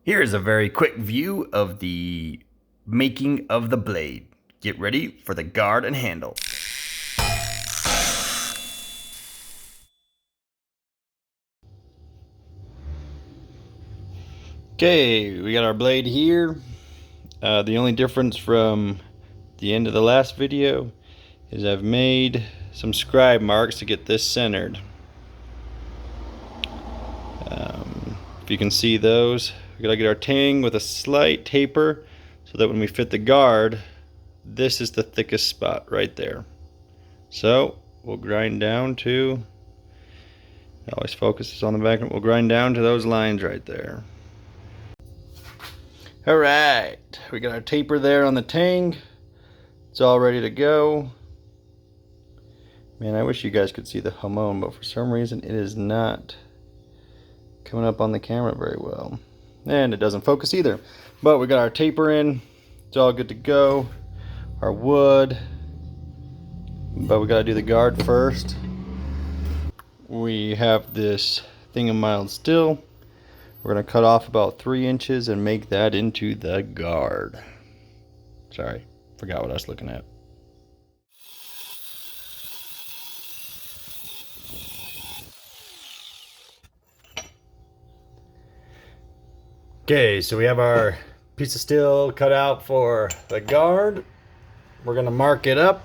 Here's a very quick view of the making of the blade. Get ready for the guard and handle. Okay, we got our blade here. The only difference from the end of the last video is I've made some scribe marks to get this centered. If you can see those, we gotta get our tang with a slight taper so that when we fit the guard, this is the thickest spot right there. So we'll grind down to, it always focuses on the back, we'll grind down to those lines right there. Alright, we got our taper there on the tang. It's all ready to go. Man, I wish you guys could see the hamon, but for some reason it is not coming up on the camera very well. And it doesn't focus either. But we got our taper in. It's all good to go. Our wood. But we gotta do the guard first. We have this thing of mild steel. We're gonna cut off about 3 inches and make that into the guard. Sorry, forgot what I was looking at. Okay, so we have our piece of steel cut out for the guard. We're gonna mark it up,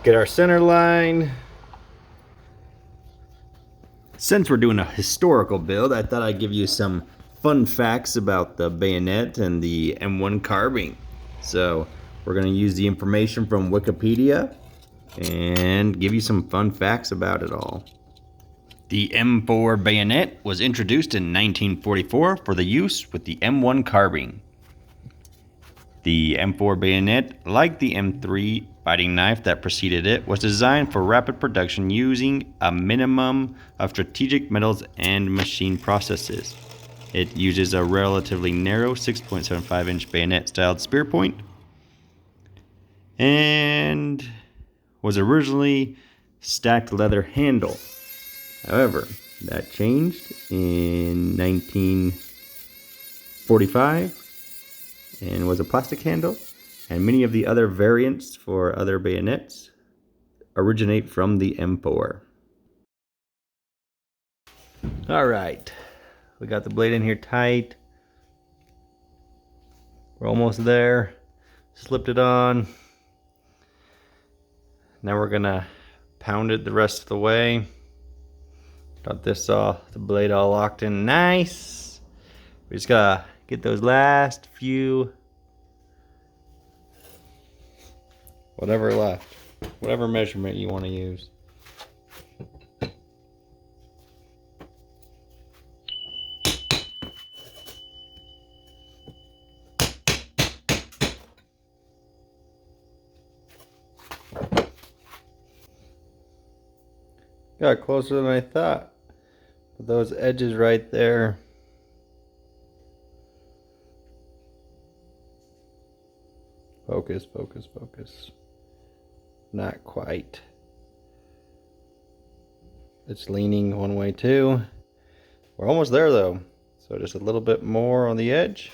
get our center line. Since we're doing a historical build, I thought I'd give you some fun facts about the bayonet and the M1 carbine. So we're gonna use the information from Wikipedia and give you some fun facts about it all. The M4 bayonet was introduced in 1944 for the use with the M1 carbine. The M4 bayonet, like the M3 fighting knife that preceded it, was designed for rapid production using a minimum of strategic metals and machine processes. It uses a relatively narrow 6.75-inch bayonet-styled spear point and was originally stacked leather handle. However, that changed in 1945 and was a plastic handle, and many of the other variants for other bayonets originate from the M4. Alright, we got the blade in here tight. We're almost there. Slipped it on. Now we're gonna pound it the rest of the way. Got this the blade all locked in nice. We just gotta get those last few, whatever left, whatever measurement you want to use. Got closer than I thought. With those edges right there. Focus, focus, focus. Not quite. It's leaning one way too. We're almost there though. So just a little bit more on the edge.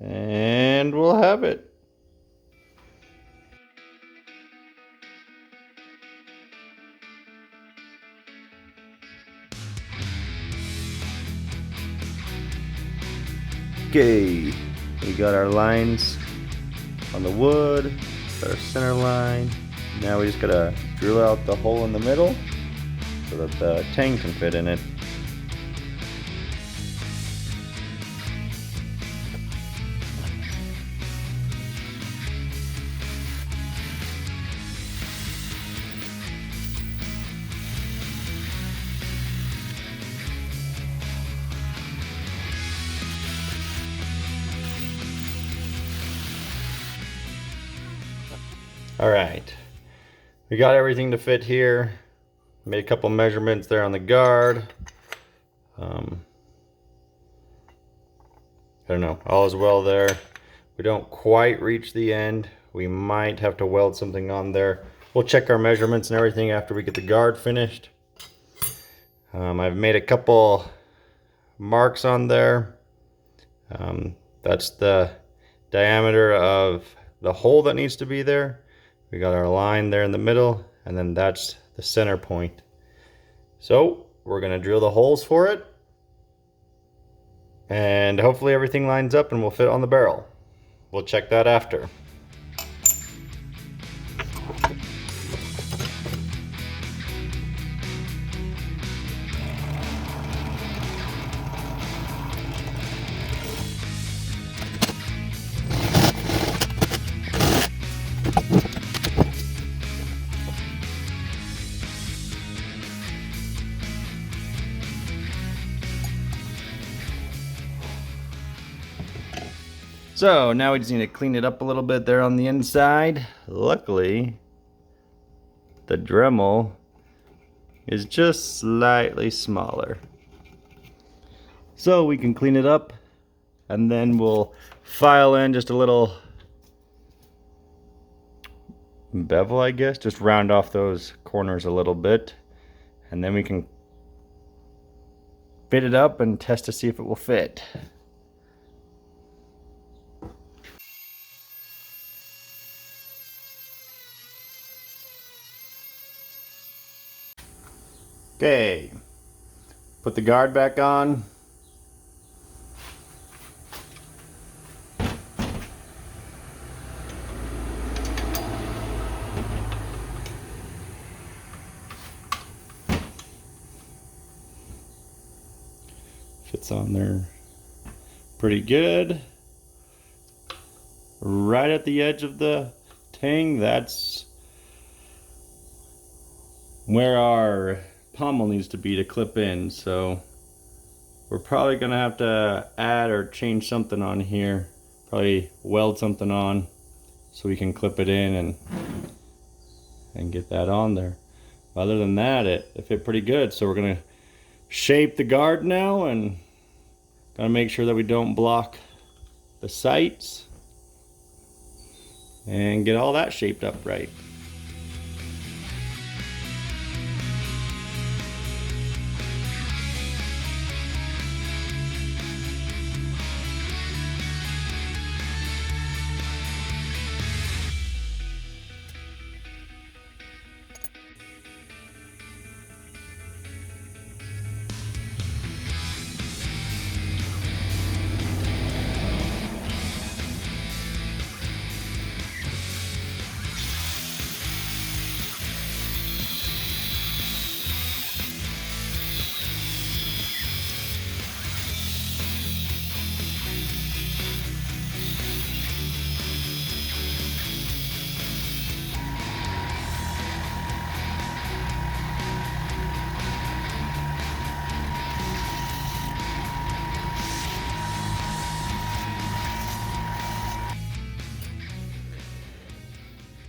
And we'll have it. Okay, we got our lines on the wood, our center line. Now we just gotta drill out the hole in the middle so that the tang can fit in it. All right, we got everything to fit here. Made a couple measurements there on the guard. I don't know, all is well there. We don't quite reach the end. We might have to weld something on there. We'll check our measurements and everything after we get the guard finished. I've made a couple marks on there. That's the diameter of the hole that needs to be there. We got our line there in the middle, and then that's the center point. So we're gonna drill the holes for it, and hopefully everything lines up and will fit on the barrel. We'll check that after. So now we just need to clean it up a little bit there on the inside. Luckily, the Dremel is just slightly smaller. So we can clean it up, and then we'll file in just a little bevel, I guess, just round off those corners a little bit, and then we can fit it up and test to see if it will fit. Okay, put the guard back on. Fits on there pretty good. Right at the edge of the tang, that's where our pommel needs to be to clip in. So we're probably gonna have to add or change something on here. Probably weld something on so we can clip it in and get that on there. Other than that, it fit pretty good. So we're gonna shape the guard now, and gotta make sure that we don't block the sights and get all that shaped up right.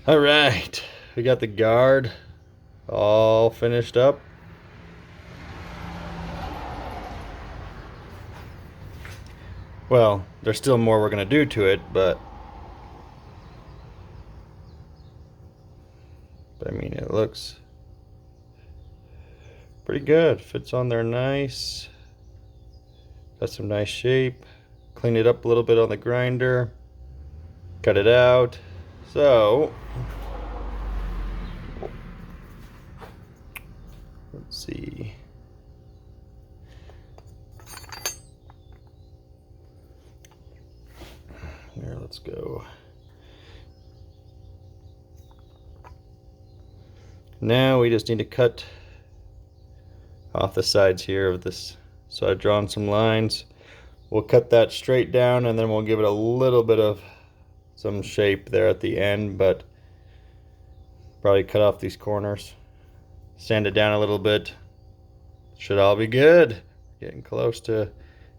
All right, we got the guard all finished up. Well, there's still more we're gonna do to it, but I mean, it looks pretty good. Fits on there nice. Got some nice shape. Clean it up a little bit on the grinder. Cut it out. So let's see. Here, let's go. Now we just need to cut off the sides here of this. So I've drawn some lines. We'll cut that straight down, and then we'll give it a little bit of some shape there at the end, but probably cut off these corners, sand it down a little bit. Should all be good. Getting close to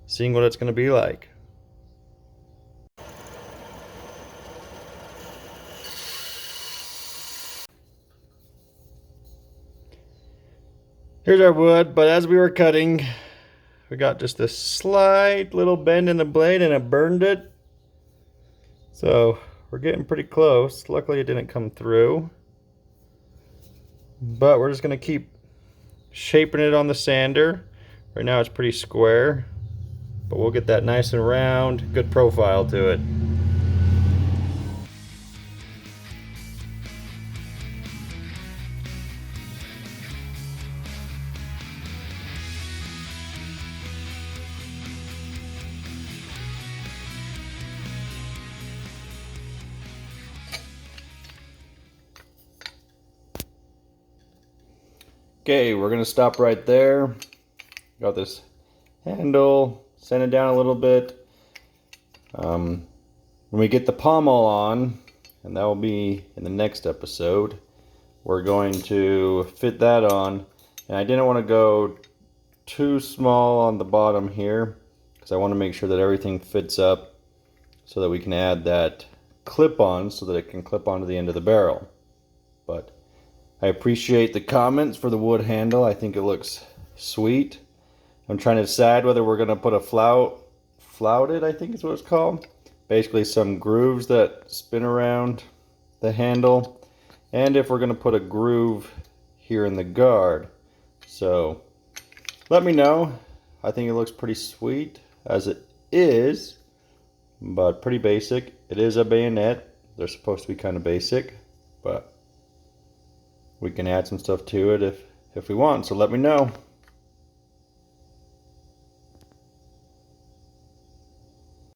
seeing what it's going to be like. Here's our wood, but as we were cutting, we got just a slight little bend in the blade and it burned it. So we're getting pretty close. Luckily it didn't come through. But we're just gonna keep shaping it on the sander. Right now it's pretty square. but we'll get that nice and round, good profile to it. Okay, we're gonna stop right there. Got this handle, sand it down a little bit. When we get the pommel on, and that will be in the next episode, we're going to fit that on. And I didn't want to go too small on the bottom here because I want to make sure that everything fits up so that we can add that clip on so that it can clip onto the end of the barrel. But I appreciate the comments for the wood handle. I think it looks sweet. I'm trying to decide whether we're going to put a flouted, I think is what it's called. Basically some grooves that spin around the handle. And if we're going to put a groove here in the guard. So let me know. I think it looks pretty sweet as it is, but pretty basic. It is a bayonet. They're supposed to be kind of basic, but we can add some stuff to it if we want. So let me know.